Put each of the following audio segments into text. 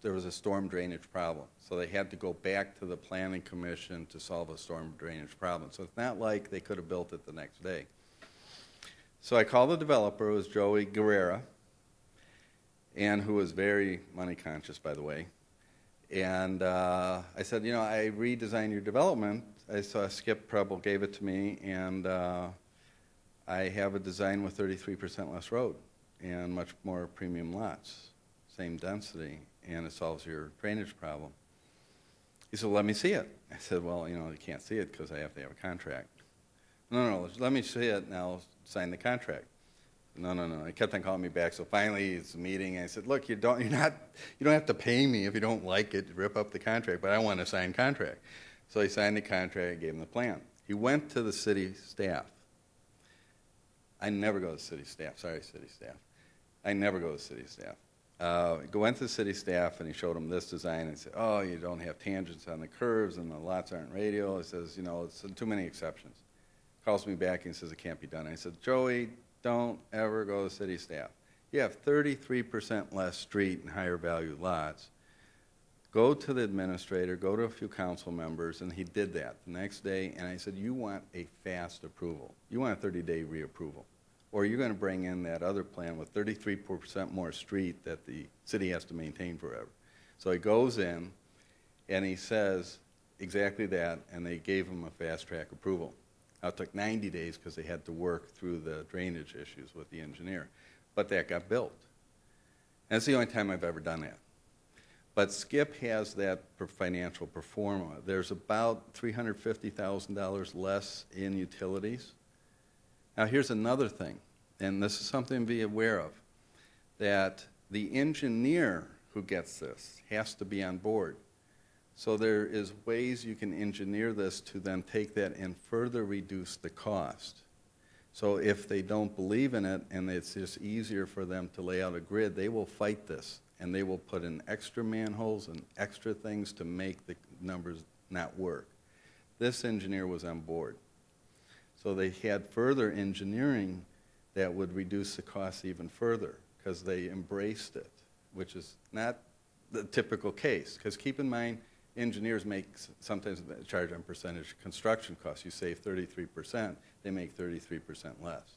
there was a storm drainage problem. So they had to go back to the planning commission to solve a storm drainage problem. So it's not like they could have built it the next day. So I called the developer, it was Joey Guerrera, and who was very money conscious, by the way. And I said, you know, I redesigned your development. I saw Skip Preble gave it to me, and I have a design with 33% less road and much more premium lots, same density, and it solves your drainage problem. He said, well, let me see it. I said, well, you know, you can't see it because I have to have a contract. No, let me see it, and I'll sign the contract. No. He kept on calling me back. So finally, it's a meeting. And I said, look, you don't have to pay me if you don't like it. Rip up the contract, but I want a signed contract. So he signed the contract and gave him the plan. He went to the city staff. I never go to city staff. Sorry, city staff. I never go to city staff. Went to the city staff, and he showed them this design and said, oh, you don't have tangents on the curves, and the lots aren't radial. He says, you know, it's too many exceptions. Calls me back and says it can't be done. I said, Joey, don't ever go to city staff. You have 33% less street and higher value lots. Go to the administrator, go to a few council members, and he did that the next day. And I said, you want a fast approval. You want a 30-day reapproval. Or you're going to bring in that other plan with 33% more street that the city has to maintain forever. So he goes in, and he says exactly that, and they gave him a fast-track approval. Now, it took 90 days because they had to work through the drainage issues with the engineer. But that got built. And it's the only time I've ever done that. But Skip has that financial pro forma. There's about $350,000 less in utilities. Now, here's another thing, and this is something to be aware of, that the engineer who gets this has to be on board. So there is ways you can engineer this to then take that and further reduce the cost. So if they don't believe in it and it's just easier for them to lay out a grid, they will fight this, and they will put in extra manholes and extra things to make the numbers not work. This engineer was on board. So they had further engineering that would reduce the costs even further because they embraced it, which is not the typical case. Because keep in mind, engineers make sometimes charge on percentage construction costs. You save 33%, they make 33% less.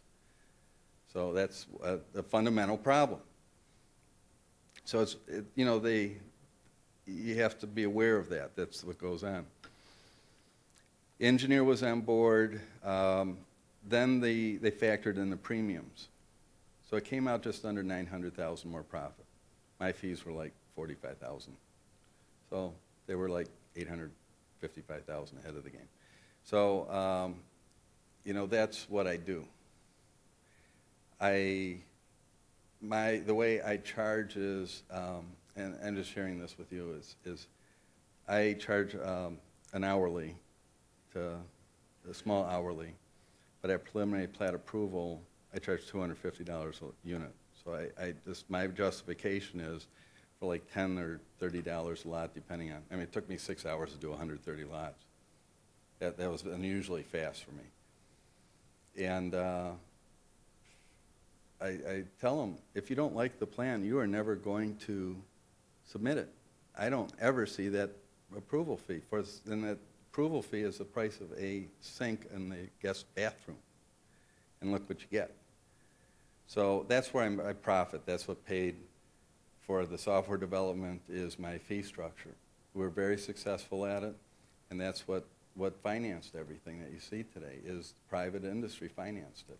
So that's a fundamental problem. So it's, you know, you have to be aware of that. That's what goes on. Engineer was on board. Then they factored in the premiums. So it came out just under $900,000 more profit. My fees were like $45,000. So they were like $855,000 ahead of the game. So, you know, that's what I do. The way I charge is, and I'm just sharing this with you, is I charge an hourly, to a small hourly, but at preliminary plat approval, I charge $250 a unit. So my justification is for like $10 or $30 a lot, depending on. I mean, it took me 6 hours to do 130 lots. That was unusually fast for me. And I tell them, if you don't like the plan, you are never going to submit it. I don't ever see that approval fee. And that approval fee is the price of a sink in the guest bathroom. And look what you get. So that's where I profit. That's what paid for the software development is my fee structure. We're very successful at it, and that's what financed everything that you see today is private industry financed it.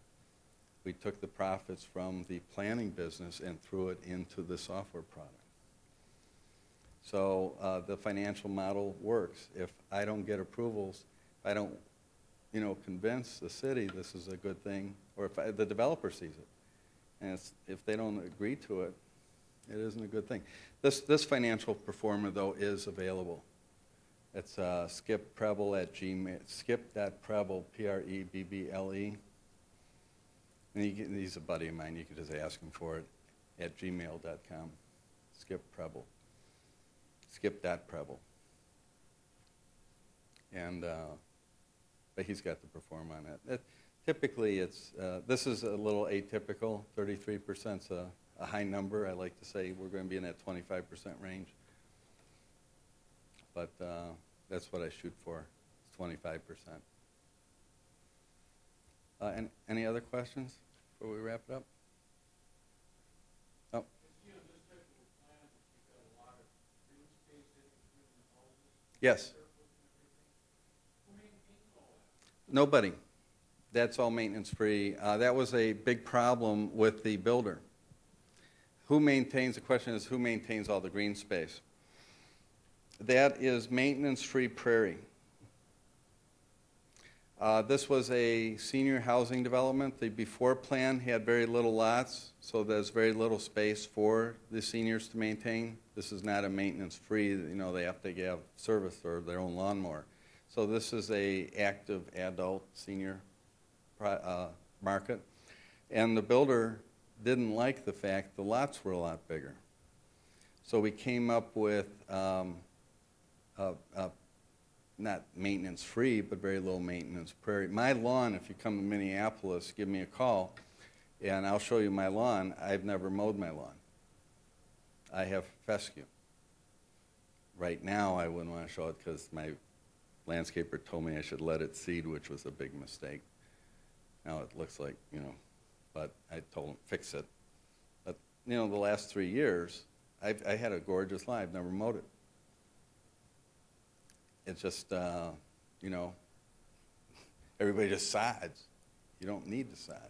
We took the profits from the planning business and threw it into the software product. So the financial model works. If I don't get approvals, if I don't, you know, convince the city this is a good thing, or if the developer sees it, and if they don't agree to it, it isn't a good thing. This financial performer, though, is available. It's Skip Preble at Gmail, skip.preble, P-R-E-B-B-L-E. And he's a buddy of mine. You can just ask him for it at gmail.com. Skip Preble. Skip.preble. And, but he's got the perform on it. Typically, this is a little atypical. 33% is a high number. I like to say we're going to be in that 25% range but that's what I shoot for, 25%. Any other questions before we wrap it up? Oh. Yes. Nobody. That's all maintenance free. That was a big problem with the builder. Who maintains, the question is, who maintains all the green space? That is maintenance-free prairie. This was a senior housing development. The before plan had very little lots, so there's very little space for the seniors to maintain. This is not a maintenance-free, you know, they have to have service or their own lawnmower. So this is a active adult senior market. And the builder didn't like the fact the lots were a lot bigger. So we came up with not maintenance-free, but very low maintenance prairie. My lawn, if you come to Minneapolis, give me a call, and I'll show you my lawn. I've never mowed my lawn. I have fescue. Right now, I wouldn't want to show it because my landscaper told me I should let it seed, which was a big mistake. Now it looks like, you know, but I told him, fix it. But, you know, the last 3 years, I had a gorgeous lawn. I've never mowed it. It's just, you know, everybody just sods. You don't need to sod.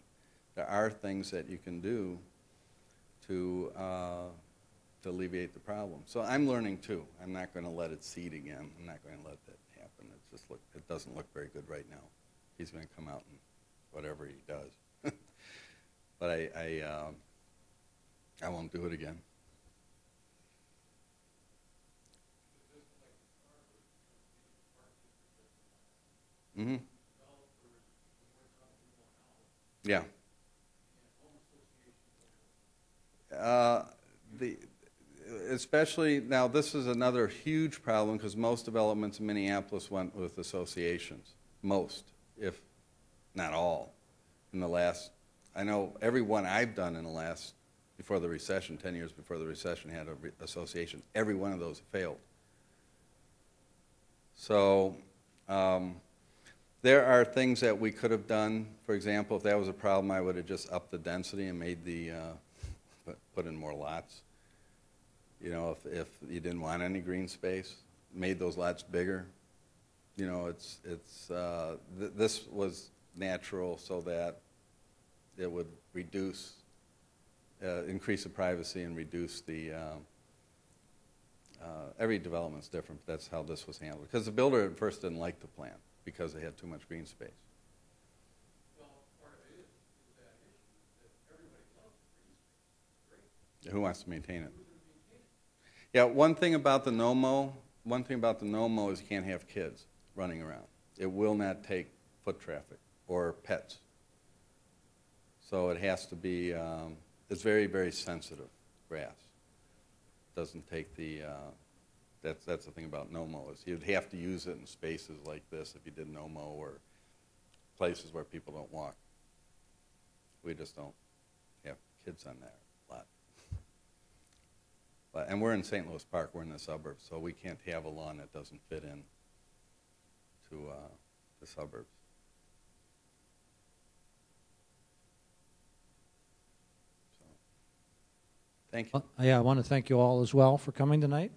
There are things that you can do to alleviate the problem. So I'm learning too. I'm not going to let it seed again. I'm not going to let that happen. It's just it doesn't look very good right now. He's going to come out and whatever he does. But I won't do it again. Mm-hmm. Yeah. Especially now, this is another huge problem because most developments in Minneapolis went with associations. Most, if not all, in the last. I know every one I've done in the last, before the recession, 10 years before the recession, had an association. Every one of those failed. So. There are things that we could have done. For example, if that was a problem, I would have just upped the density and made the put in more lots. You know, if you didn't want any green space, made those lots bigger. You know, this was natural so that it would reduce, increase the privacy and reduce the. Every development's different. But that's how this was handled. Because the builder at first didn't like the plan, because they had too much green space. Well, part of it is that issue that everybody loves green space. Great. Who wants to maintain it? Who's going to maintain it? Yeah, one thing about the no-mow is you can't have kids running around. It will not take foot traffic or pets. So it has to be, it's very, very sensitive grass. Doesn't take the, that's the thing about no-mow is you'd have to use it in spaces like this if you did no-mow or places where people don't walk. We just don't have kids on that lot. And we're in St. Louis Park. We're in the suburbs, so we can't have a lawn that doesn't fit in to the suburbs. So, thank you. Yeah, I want to thank you all as well for coming tonight.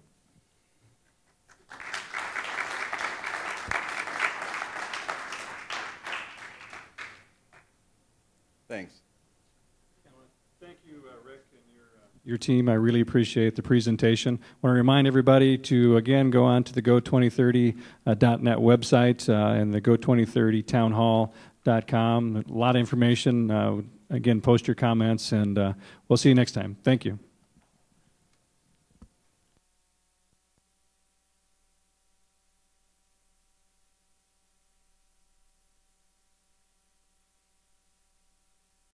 Thanks. Thank you, Rick, and your team. I really appreciate the presentation. I want to remind everybody to, again, go on to the Go2030.net website and the Go2030townhall.com. A lot of information. Again, post your comments, and we'll see you next time. Thank you.